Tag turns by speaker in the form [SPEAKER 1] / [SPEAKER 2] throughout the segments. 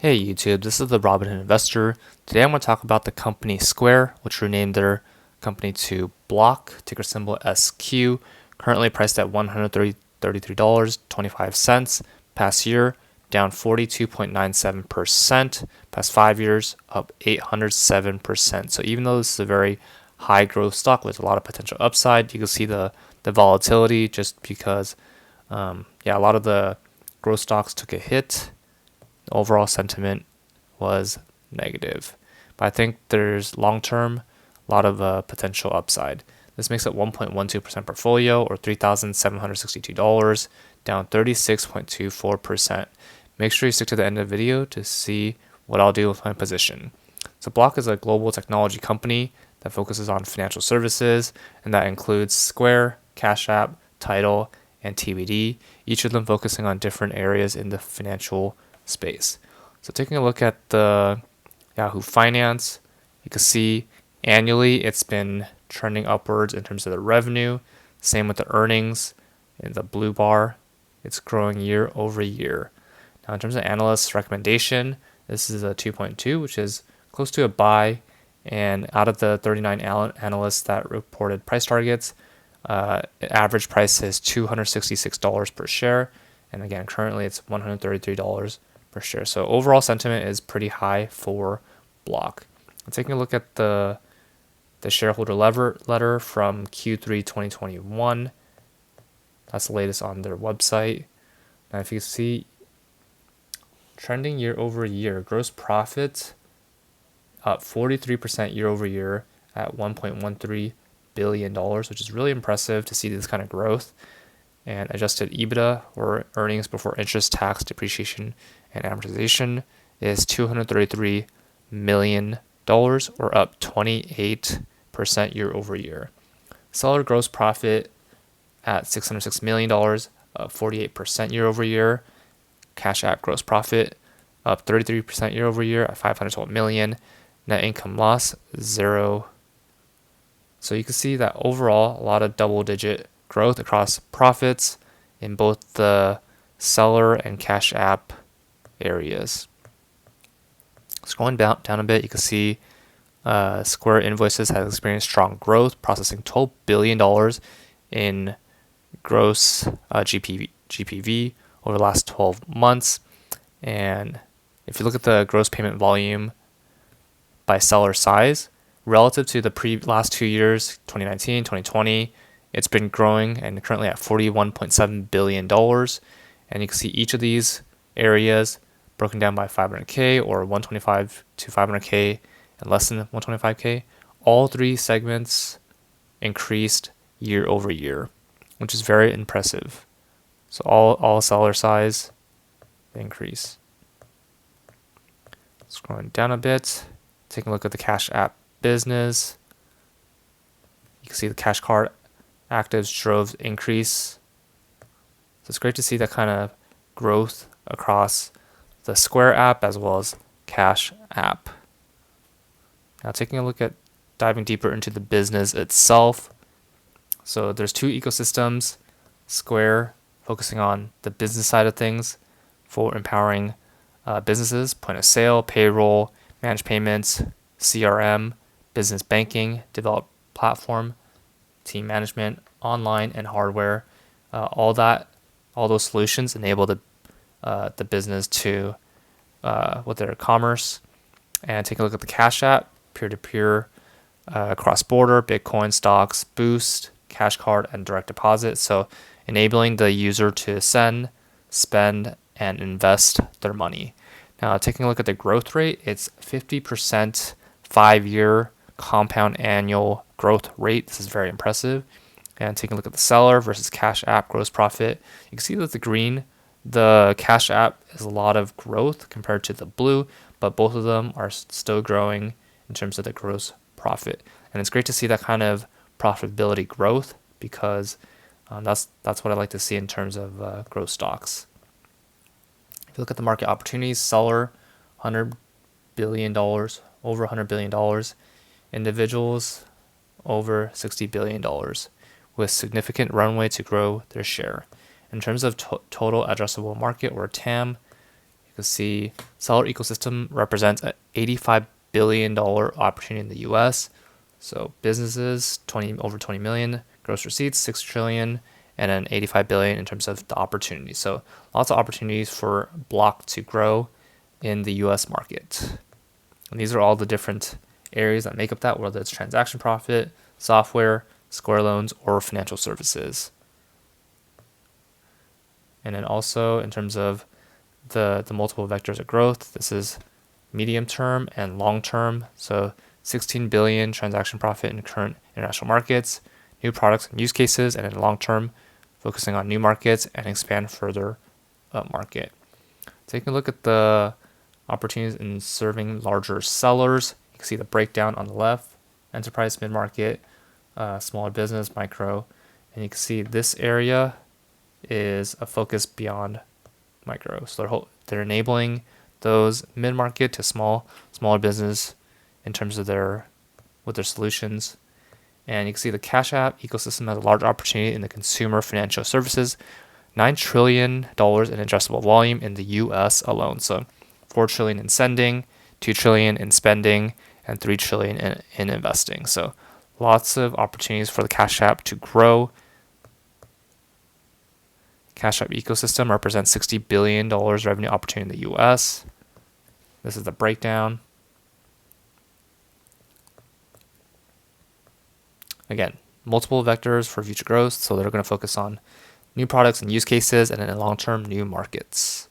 [SPEAKER 1] Hey YouTube, this is the Robinhood Investor. Today I'm going to talk about the company Square, which renamed their company to Block, ticker symbol SQ, currently priced at $133.25. Past year, down 42.97%. Past 5 years, up 807%. So even though this is a very high growth stock with a lot of potential upside, you can see the volatility just because, a lot of the growth stocks took a hit. Overall sentiment was negative. But I think there's long term a lot of potential upside. This makes up 1.12% portfolio or $3,762, down 36.24%. Make sure you stick to the end of the video to see what I'll do with my position. So Block is a global technology company that focuses on financial services, and that includes Square, Cash App, Tidal, and TBD, each of them focusing on different areas in the financial space. So taking a look at the Yahoo Finance, you can see annually it's been trending upwards in terms of the revenue. Same with the earnings in the blue bar. It's growing year over year. Now in terms of analysts' recommendation, this is a 2.2, which is close to a buy. And out of the 39 analysts that reported price targets, average price is $266 per share. And again, currently it's $133 per share. So overall sentiment is pretty high for Block. And taking a look at the shareholder letter from Q3 2021. That's the latest on their website. Now if you see, trending year over year, gross profit up 43% year over year at $1.13 billion, which is really impressive to see this kind of growth. And adjusted EBITDA, or earnings before interest, tax, depreciation, and amortization, is $233 million, or up 28% year over year. Seller gross profit at $606 million, up 48% year over year. Cash App gross profit up 33% year over year at $512 million. Net income loss, 0. So you can see that overall, a lot of double-digit growth across profits in both the seller and Cash App areas. Scrolling down a bit, you can see Square Invoices has experienced strong growth, processing $12 billion in gross GPV over the last 12 months. And if you look at the gross payment volume by seller size, relative to the last 2 years, 2019, 2020, it's been growing and currently at $41.7 billion. And you can see each of these areas broken down by 500K or 125 to 500K and less than 125K. All three segments increased year over year, which is very impressive. So all seller size increase. Scrolling down a bit, taking a look at the Cash App business. You can see the Cash Card actives drove increase. So it's great to see that kind of growth across the Square app as well as Cash App. Now taking a look at diving deeper into the business itself. So there's two ecosystems. Square focusing on the business side of things for empowering businesses, point of sale, payroll, managed payments, CRM, business banking, develop platform, team management, online and hardware. All those solutions enable the business to with their commerce. And take a look at the Cash App, peer-to-peer, cross-border, Bitcoin, stocks, Boost, Cash Card, and direct deposit. So enabling the user to send, spend, and invest their money. Now taking a look at the growth rate, it's 50% 5-year compound annual growth rate. This is very impressive. And taking a look at the seller versus Cash App gross profit, you can see that the green, the Cash App is a lot of growth compared to the blue, but both of them are still growing in terms of the gross profit. And it's great to see that kind of profitability growth because that's what I like to see in terms of growth stocks. If you look at the market opportunities, seller, $100 billion, over $100 billion. Individuals, over $60 billion, with significant runway to grow their share. In terms of total addressable market, or TAM, You can see seller ecosystem represents an $85 billion opportunity in the U.S. So businesses, over 20 million, gross receipts, 6 trillion, and then 85 billion in terms of the opportunity. So lots of opportunities for Block to grow in the U.S. market. And these are all the different areas that make up that, whether it's transaction profit, software, Square loans, or financial services. And then also in terms of the multiple vectors of growth, this is medium term and long term. So 16 billion transaction profit in current international markets, new products and use cases, and in long term, focusing on new markets and expand further up market. Taking a look at the opportunities in serving larger sellers, you can see the breakdown on the left: enterprise, mid-market, smaller business, micro, and you can see this area is a focus beyond micro. So they're enabling those mid-market to smaller business in terms of their solutions. And you can see the Cash App ecosystem has a large opportunity in the consumer financial services, $9 trillion in addressable volume in the U.S. alone. So $4 trillion in sending, $2 trillion in spending, and $3 trillion in investing. So lots of opportunities for the Cash App to grow. Cash App ecosystem represents $60 billion revenue opportunity in the U.S. This is the breakdown. Again, multiple vectors for future growth, so they're going to focus on new products and use cases, and then in long-term, new markets.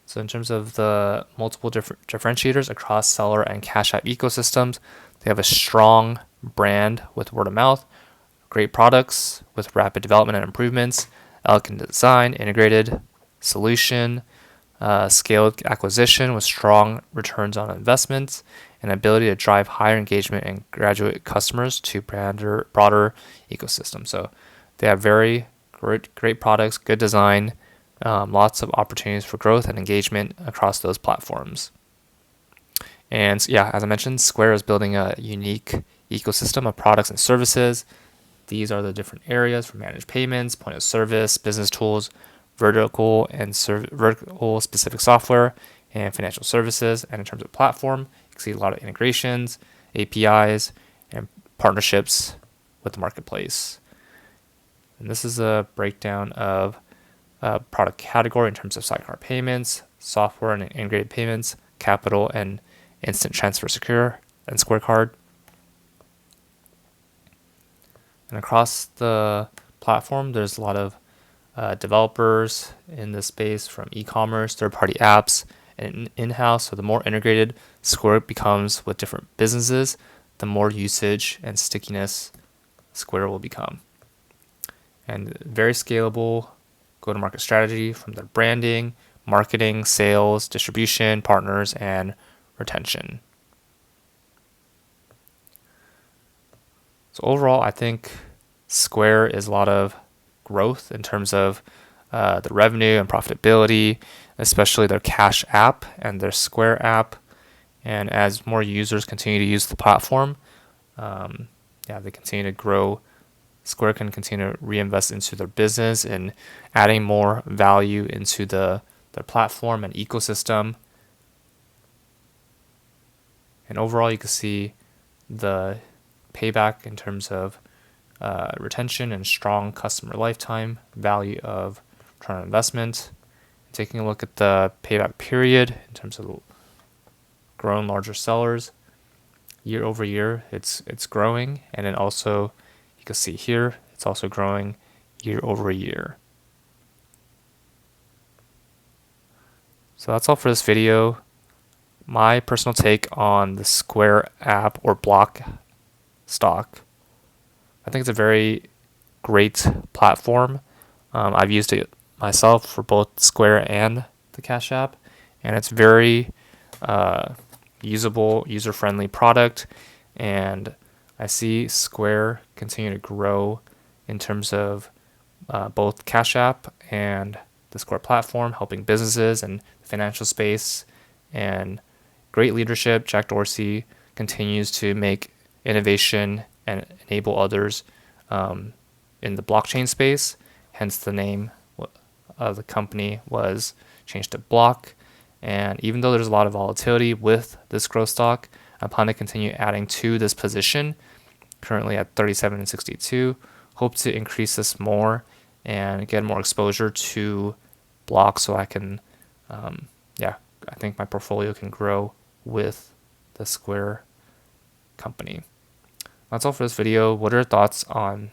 [SPEAKER 1] So in terms of the multiple differentiators across seller and Cash App ecosystems, they have a strong brand with word of mouth, great products with rapid development and improvements, elegant design, integrated solution, scaled acquisition with strong returns on investments, and ability to drive higher engagement and graduate customers to broader ecosystem. So they have very great products, good design, lots of opportunities for growth and engagement across those platforms. And yeah, as I mentioned, Square is building a unique ecosystem of products and services. These are the different areas for managed payments, point of service, business tools, vertical specific software, and financial services. And in terms of platform, you can see a lot of integrations, APIs, and partnerships with the marketplace. And this is a breakdown of product category in terms of sidecar payments, software and integrated payments, capital and instant transfer secure, and Square Card. And across the platform, there's a lot of developers in this space, from e-commerce, third-party apps, and in-house. So the more integrated Square becomes with different businesses, the more usage and stickiness Square will become. And very scalable go-to-market strategy from their branding, marketing, sales, distribution, partners, and retention. So overall, I think Square is a lot of growth in terms of the revenue and profitability, especially their Cash App and their Square app. And as more users continue to use the platform, they continue to grow. Square can continue to reinvest into their business and adding more value into their platform and ecosystem. And overall, you can see the payback in terms of retention and strong customer lifetime value of return on investment. Taking a look at the payback period in terms of grown larger sellers, year over year, it's growing, and then also you can see here it's also growing year over year. So that's all for this video. My personal take on the Square app or Block stock. I think it's a very great platform. I've used it myself for both Square and the Cash App, and it's very usable, user-friendly product. And I see Square continue to grow in terms of both Cash App and the Square platform, helping businesses and the financial space. And great leadership. Jack Dorsey continues to make innovation and enable others in the blockchain space, hence the name of the company was changed to Block. And even though there's a lot of volatility with this growth stock, I plan to continue adding to this position, currently at 37 and 62. Hope to increase this more and get more exposure to Block so I can, I think my portfolio can grow with the Square company. That's all for this video. What are your thoughts on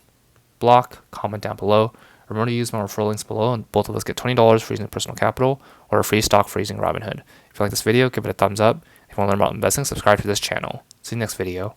[SPEAKER 1] Block? Comment down below. Remember to use my referral links below, and both of us get $20 for using personal capital or a free stock for using Robinhood. If you like this video, give it a thumbs up. If you want to learn about investing, subscribe to this channel. See you next video.